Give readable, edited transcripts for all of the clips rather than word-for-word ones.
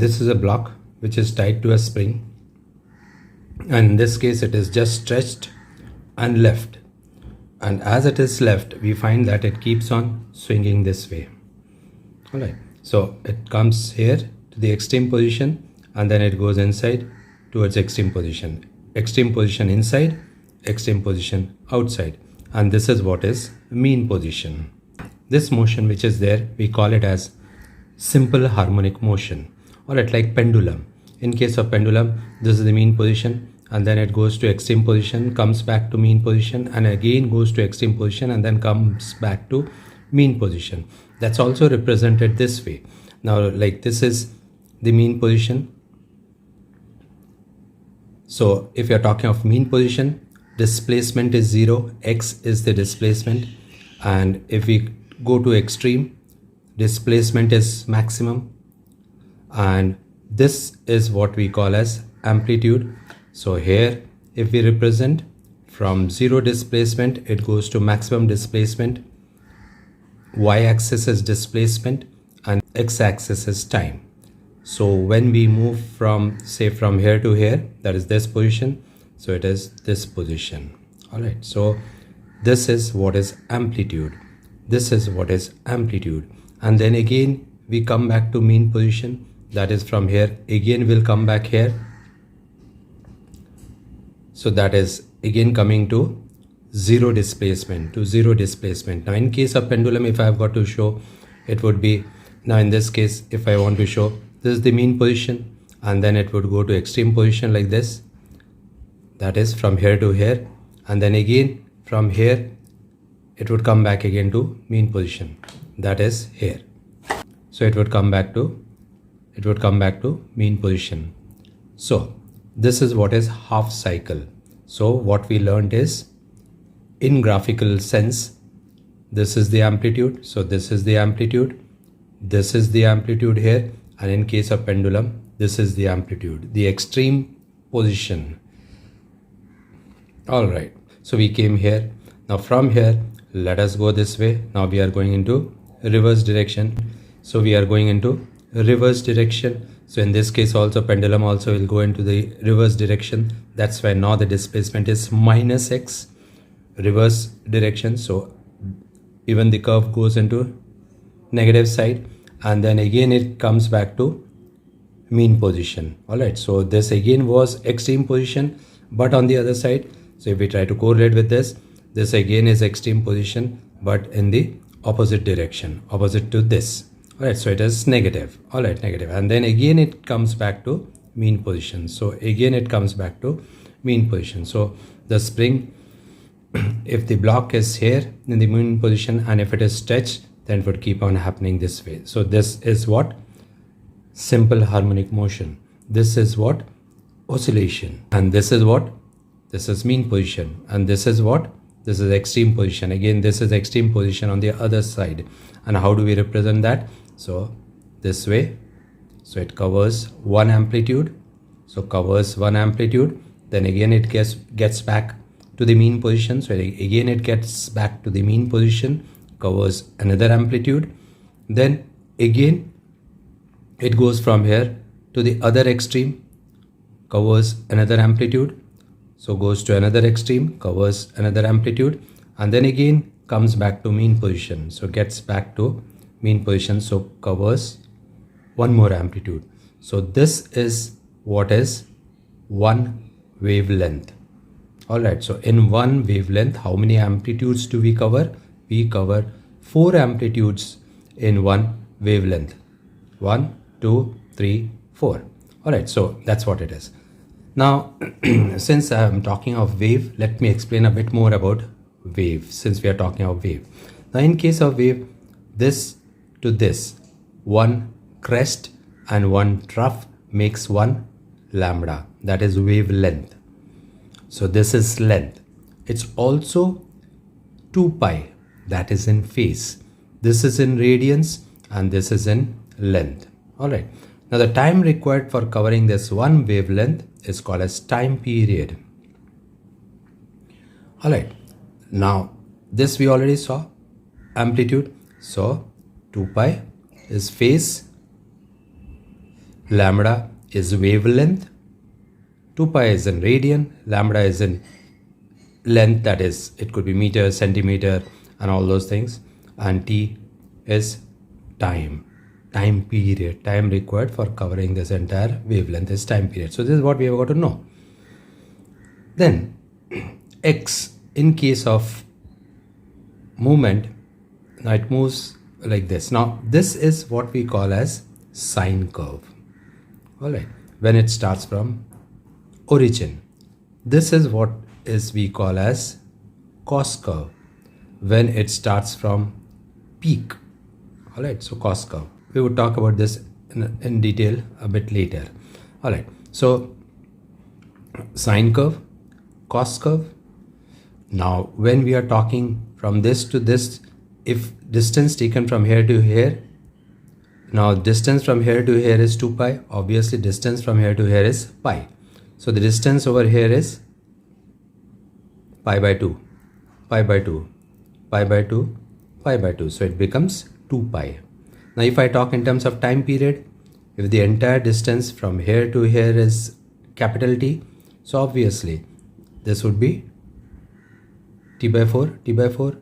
this is a block which is tied to a spring, and in this case it is just stretched and left, and as it is left we find that it keeps on swinging this way. Alright, so it comes here to the extreme position and then it goes inside towards extreme position inside, extreme position outside, and this is what is mean position. This motion which is there, we call it as simple harmonic motion. Alright, like pendulum. In case of pendulum, this is the mean position and then it goes to extreme position, comes back to mean position, and again goes to extreme position and then comes back to mean position. That's also represented this way. Now, like this is the mean position. So if you're talking of mean position, displacement is 0, x is the displacement, and if we go to extreme, displacement is maximum, and this is what we call as amplitude. So here if we represent from 0 displacement, it goes to maximum displacement, y-axis is displacement and x-axis is time. So when we move from, say, from here to here, that is this position, so it is this position. Alright, so this is what is amplitude. This is what is amplitude. And then again we come back to mean position, that is from here, again we'll come back here. So that is again coming to 0 displacement, Now in case of pendulum, if I have got to show, it would be, now in this case, if I want to show, this is the mean position and then it would go to extreme position like this, that is from here to here, and then again from here it would come back again to mean position, that is here. So it would come back to mean position. So this is what is half cycle. So what we learned is, in graphical sense, this is the amplitude, so this is the amplitude, this is the amplitude here, and in case of pendulum, this is the amplitude, the extreme position. Alright, so we came here. Now from here, let us go this way. Now we are going into reverse direction. So we are going into reverse direction. So in this case also, pendulum also will go into the reverse direction. That's why now the displacement is minus x, reverse direction. So even the curve goes into negative side, and then again it comes back to mean position. Alright, so this again was extreme position, but on the other side, so if we try to correlate with this, this again is extreme position, but in the opposite direction, opposite to this. Alright, so it is negative. Alright, negative, and then again it comes back to mean position. So again it comes back to mean position. So the spring, if the block is here in the mean position and if it is stretched, then it would keep on happening this way. So this is what simple harmonic motion. This is what oscillation, and this is what, this is mean position, and this is what, this is extreme position. Again this is extreme position on the other side. And how do we represent that? So this way, so it covers one amplitude, so covers one amplitude, then again it gets back to the mean position, so again it gets back to the mean position, covers another amplitude, then again it goes from here to the other extreme, covers another amplitude, so goes to another extreme, covers another amplitude, and then again comes back to mean position, so gets back to mean position, so covers one more amplitude. So this is what is one wavelength. Alright, so in one wavelength, how many amplitudes do we cover? We cover 4 amplitudes in one wavelength. 1, 2, 3, 4. Alright, so that's what it is. Now, since I am talking of wave, let me explain a bit more about wave, since we are talking of wave. Now, in case of wave, this to this, one crest and one trough makes one lambda, that is wavelength. So this is length. It's also 2 pi, that is in phase. This is in radians and this is in length. Alright. Now the time required for covering this one wavelength is called as time period. Alright. Now this we already saw, amplitude. So 2 pi is phase lambda is wavelength, 2 pi is in radian, lambda is in length, that is, it could be meter, centimeter, and all those things, and t is time period, time required for covering this entire wavelength is time period. So this is what we have got to know. Then x, in case of movement, now it moves like this. Now this is what we call as sine curve. All right, when it starts from origin. This is what is we call as cos curve when it starts from peak. All right, so cos curve. We would talk about this in detail a bit later. All right, so sine curve, cos curve. Now when we are talking from this to this, if distance taken from here to here, now distance from here to here is 2 pi, obviously distance from here to here is pi. So the distance over here is pi by 2, pi by 2, pi by 2, pi by 2. So it becomes 2 pi. Now if I talk in terms of time period, if the entire distance from here to here is capital T, so obviously this would be T by 4, T by 4,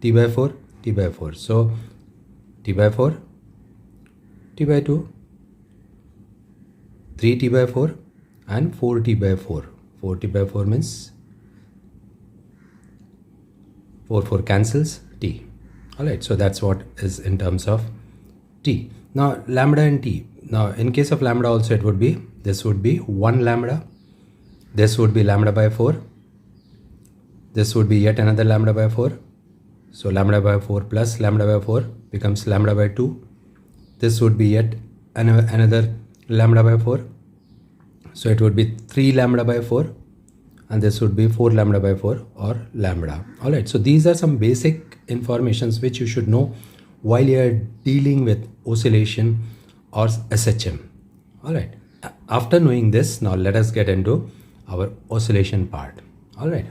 T by 4, T by 4. So T by 4, T by 2, 3T by 4 and 4T by 4. 4T by 4 means 4 cancels T. Alright, so that's what is in terms of T. Now lambda and T. Now in case of lambda also it would be, this would be 1 lambda. This would be lambda by 4. This would be yet another lambda by 4. So lambda by 4 plus lambda by 4 becomes lambda by 2. This would be yet another lambda by 4. So it would be 3 lambda by 4. And this would be 4 lambda by 4 or lambda. Alright, so these are some basic informations which you should know while you are dealing with oscillation or SHM. Alright, after knowing this, now let us get into our oscillation part. Alright.